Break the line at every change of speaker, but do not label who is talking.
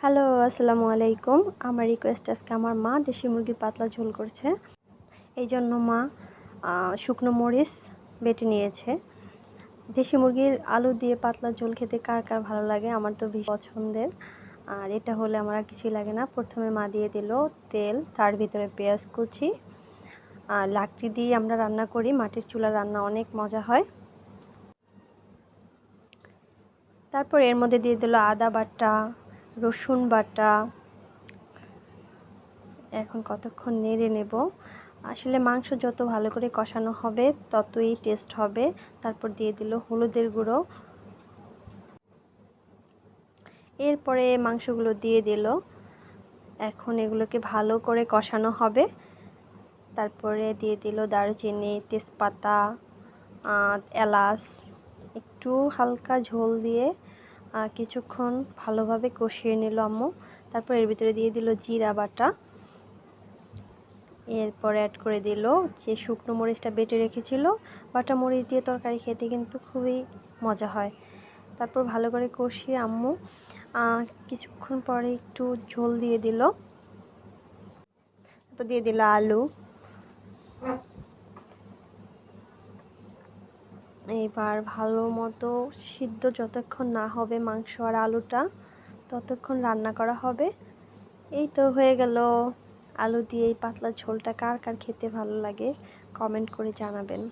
Hello, আসসালামু আলাইকুম। আমার রিকোয়েস্ট আজকে আমার মা দেশি মুরগির পাতলা ঝোল করছে। এই জন্য মা শুকনো মরিচ বেটে নিয়েছে। দেশি মুরগির আলু দিয়ে পাতলা ঝোল খেতে কার কার ভালো লাগে? আমার তো ভীষণ পছন্দের। আর এটা হলে আমার আর কিছুই লাগে না। প্রথমে মা দিয়ে দিল তেল, তার ভিতরে পেঁয়াজ কুচি। আর লাকড়ি দিয়ে আমরা রান্না করি, মাটির চুলার রান্না অনেক মজা হয়। তারপর এর মধ্যে দিয়ে দিল আদা বাটা, রসুন বাটা। এখন কতক্ষণ নেড়ে নেব। আসলে মাংস যত ভালো করে কষানো হবে ততই টেস্ট হবে। তারপর দিয়ে দিল হলুদের গুঁড়ো। এরপরে মাংসগুলো দিয়ে দিল। এখন এগুলোকে ভালো করে কষানো হবে। তারপরে দিয়ে দিল দারুচিনি, তেজপাতা, এলাচ। একটু হালকা ঝোল দিয়ে কিছুক্ষণ ভালোভাবে কষিয়ে নিল আম্মু। তারপর এর ভিতরে দিয়ে দিল জিরা বাটা। এরপর অ্যাড করে দিল যে শুকনো মরিচটা বেটে রেখেছিল। বাটা মরিচ দিয়ে তরকারি খেতে কিন্তু খুবই মজা হয়। তারপর ভালো করে কষিয়ে আম্মু কিছুক্ষণ পরে একটু ঝোল দিয়ে দিল। তারপর দিয়ে দিল আলু। এবার ভালো মতো সিদ্ধ যতক্ষণ না হবে মাংস আর আলুটা ততক্ষণ রান্না করা হবে। এই তো হয়ে গেল। আলু দিয়ে এই পাতলা ঝোলটা কার কার খেতে ভালো লাগে কমেন্ট করে জানাবেন।